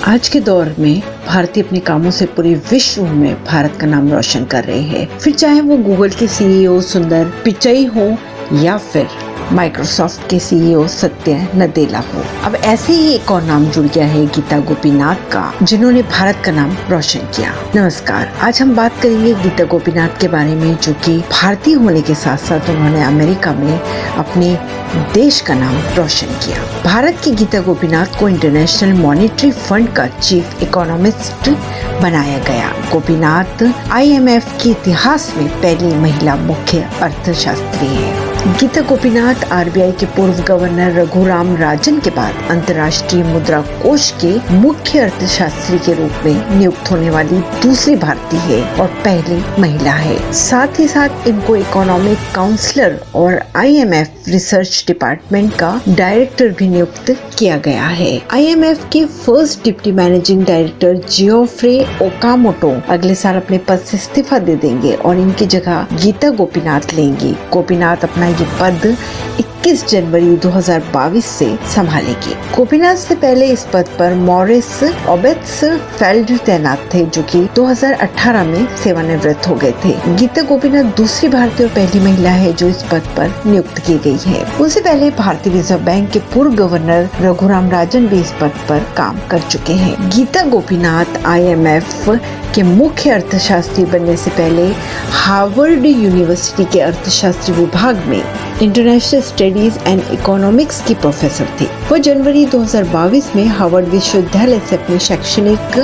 आज के दौर में भारतीय अपने कामों से पूरे विश्व में भारत का नाम रोशन कर रहे हैं। फिर चाहे वो गूगल के सीईओ सुंदर पिचई हो या फिर माइक्रोसॉफ्ट के सीईओ सत्य नदेला हो। अब ऐसे ही एक और नाम जुड़ गया है गीता गोपीनाथ का, जिन्होंने भारत का नाम रोशन किया। नमस्कार, आज हम बात करेंगे गीता गोपीनाथ के बारे में, जो कि भारतीय होने के साथ साथ उन्होंने अमेरिका में अपने देश का नाम रोशन किया। भारत की गीता गोपीनाथ को इंटरनेशनल मॉनेटरी फंड का चीफ इकोनॉमिस्ट बनाया गया। गोपीनाथ IMF के इतिहास में पहली महिला मुख्य अर्थशास्त्री है। गीता गोपीनाथ RBI के पूर्व गवर्नर रघुराम राजन के बाद अंतर्राष्ट्रीय मुद्रा कोष के मुख्य अर्थशास्त्री के रूप में नियुक्त होने वाली दूसरी भारतीय है और पहली महिला है। साथ ही साथ इनको इकोनॉमिक काउंसलर और IMF रिसर्च डिपार्टमेंट का डायरेक्टर भी नियुक्त किया गया है। IMF के first deputy managing director Geoffrey Okamoto अगले साल अपने पद से इस्तीफा दे देंगे और इनकी जगह गीता गोपीनाथ लेंगी। गोपीनाथ अपना ये पद 21 जनवरी 2022 से संभालेगी। गोपीनाथ से पहले इस पद पर मॉरिस ओबेत्सफेल्ड तैनात थे, जो कि 2018 में सेवानिवृत्त हो गए थे। गीता गोपीनाथ दूसरी भारतीय और पहली महिला है जो इस पद पर नियुक्त की गई है। उससे पहले भारतीय रिजर्व बैंक के पूर्व गवर्नर रघुराम राजन भी इस पद पर काम कर चुके हैं। गीता गोपीनाथ IMF के मुख्य अर्थशास्त्री बनने से पहले हार्वर्ड यूनिवर्सिटी के अर्थशास्त्र विभाग में इंटरनेशनल स्टडीज एंड इकोनॉमिक्स की प्रोफेसर थी। वो जनवरी 2022 में हार्वर्ड विश्वविद्यालय से अपनी शैक्षणिक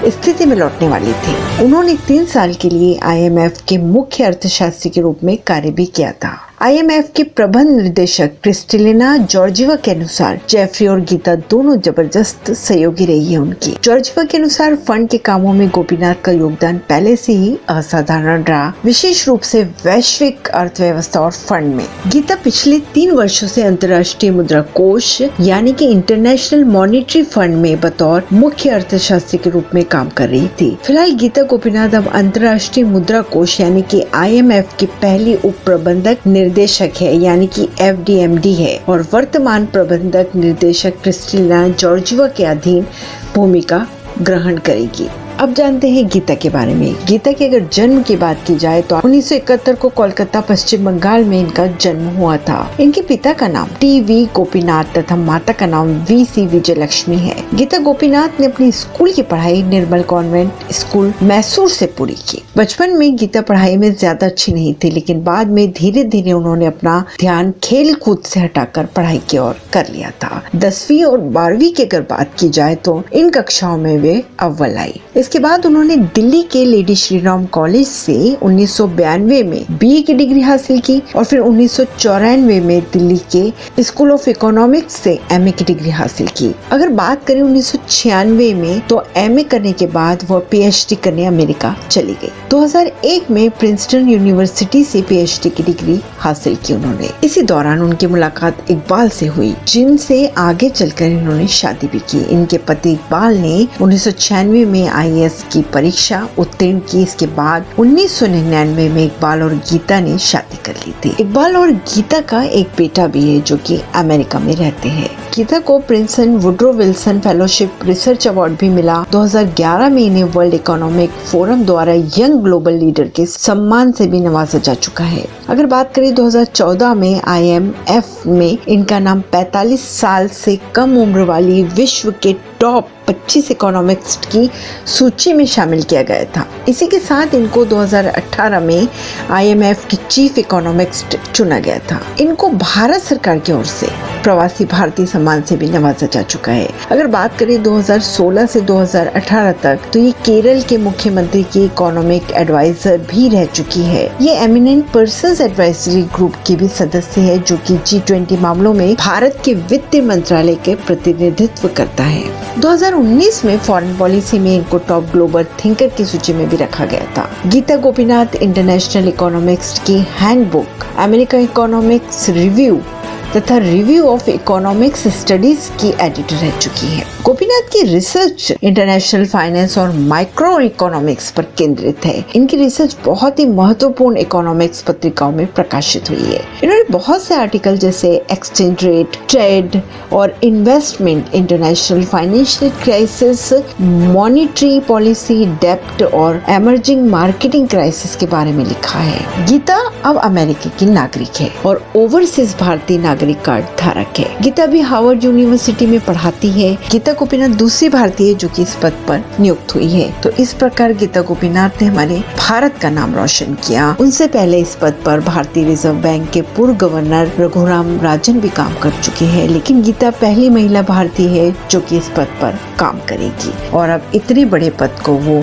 स्थिति में लौटने वाली थी। उन्होंने 3 साल के लिए IMF के मुख्य अर्थशास्त्री के रूप में कार्य भी किया था। IMF के प्रबंध निर्देशक क्रिस्टलिना जॉर्जिवा के अनुसार जेफरी और गीता दोनों जबरदस्त सहयोगी रही है उनकी। जॉर्जिवा के अनुसार फंड के कामों में गोपीनाथ का योगदान पहले से ही असाधारण रहा, विशेष रूप से वैश्विक अर्थव्यवस्था और फंड में। गीता पिछले 3 वर्षों से अंतर्राष्ट्रीय मुद्रा कोष यानी कि इंटरनेशनल मॉनेटरी फंड में बतौर मुख्य अर्थशास्त्री के रूप में काम कर रही थी। फिलहाल गीता गोपीनाथ अब अंतर्राष्ट्रीय मुद्रा कोष यानी कि IMF की पहली उप प्रबंधक निर्देशक है, यानी कि FDMD है, और वर्तमान प्रबंधक निर्देशक क्रिस्टलिना जॉर्जिवा के अधीन भूमिका ग्रहण करेगी। अब जानते हैं गीता के बारे में। गीता के अगर जन्म की बात की जाए तो 1971 को कोलकाता पश्चिम बंगाल में इनका जन्म हुआ था। इनके पिता का नाम TV गोपीनाथ तथा माता का नाम VC विजयलक्ष्मी है। गीता गोपीनाथ ने अपनी स्कूल की पढ़ाई निर्मल कॉन्वेंट स्कूल मैसूर से पूरी की। बचपन में गीता पढ़ाई में ज्यादा अच्छी नहीं थी, लेकिन बाद में धीरे धीरे उन्होंने अपना ध्यान खेल कूद से हटाकर पढ़ाई की ओर कर लिया था। 10वीं और 12वीं की अगर बात की जाए तो इन कक्षाओं में वे अव्वल आई। इसके बाद उन्होंने दिल्ली के लेडी श्री राम कॉलेज से 1992 में BA की डिग्री हासिल की और फिर 1994 में दिल्ली के स्कूल ऑफ इकोनॉमिक्स से MA की डिग्री हासिल की। अगर बात करें 1996 में तो MA करने के बाद वह PhD करने अमेरिका चली गई। 2001 में प्रिंसटन यूनिवर्सिटी से PhD की डिग्री हासिल की उन्होंने। इसी दौरान उनकी मुलाकात इकबाल से हुई, जिनसे आगे चलकर इन्होंने शादी भी की। इनके पति इकबाल ने 1996 में IAS की परीक्षा उत्तीर्ण की। इसके बाद 1999 में इकबाल और गीता ने शादी कर ली थी। इकबाल और गीता का एक बेटा भी है जो कि अमेरिका में रहते हैं। गीता को Princeton Woodrow Wilson fellowship research award भी मिला। 2011 में इन्हें वर्ल्ड इकोनॉमिक फोरम द्वारा यंग ग्लोबल लीडर के सम्मान से भी नवाजा जा चुका है। अगर बात करें 2014 में IMF में इनका नाम 45 साल से कम उम्र वाली विश्व के टॉप 25 इकोनॉमिस्ट की सूची में शामिल किया गया था। इसी के साथ इनको 2018 में IMF की चीफ इकोनॉमिस्ट चुना गया था। इनको भारत सरकार की ओर से प्रवासी भारतीय सम्मान से भी नवाजा जा चुका है। अगर बात करें 2016 से 2018 तक तो ये केरल के मुख्यमंत्री की इकोनॉमिक एडवाइजर भी रह चुकी है। ये एमिनेंट पर्संस एडवाइजरी ग्रुप की भी सदस्य है, जो कि G20 मामलों में भारत के वित्त मंत्रालय के प्रतिनिधित्व करता है। 2019 में फॉरेन पॉलिसी में इनको टॉप ग्लोबल थिंकर की सूची में भी रखा गया था। गीता गोपीनाथ इंटरनेशनल इकोनॉमिक्स की हैंडबुक, अमेरिकन इकोनॉमिक्स रिव्यू, तथा रिव्यू ऑफ इकोनॉमिक्स स्टडीज की एडिटर रह चुकी है। गोपीनाथ की रिसर्च इंटरनेशनल फाइनेंस और माइक्रो इकोनॉमिक्स पर केंद्रित है। इनकी रिसर्च बहुत ही महत्वपूर्ण इकोनॉमिक्स पत्रिकाओं में प्रकाशित हुई है। इन्होंने बहुत से आर्टिकल जैसे एक्सचेंज रेट, ट्रेड और investment, international financial crisis, monetary policy, डेब्ट और एमर्जिंग मार्केटिंग क्राइसिस के बारे में लिखा है। गीता अब अमेरिका की नागरिक है और ओवरसीज भारतीय नागरिक कार्ड धारक है। गीता भी हार्वर्ड यूनिवर्सिटी में पढ़ाती है। गीता गोपीनाथ दूसरी भारतीय जो कि इस पद पर नियुक्त हुई है। तो इस प्रकार गीता गोपीनाथ ने हमारे भारत का नाम रोशन किया। उनसे पहले इस पद पर भारतीय रिजर्व बैंक के पूर्व गवर्नर रघुराम राजन भी काम कर चुके हैं, लेकिन गीता पहली महिला भारतीय है जो कि इस पद पर काम करेगी और अब इतने बड़े पद को वो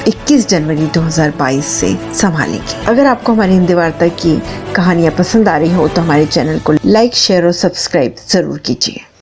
21 जनवरी 2022 से संभालेगी। अगर आपको हमारी हिंदी वार्ता की कहानियाँ पसंद आ रही हो तो हमारे चैनल को लाइक, शेयर और सब्सक्राइब जरूर कीजिए।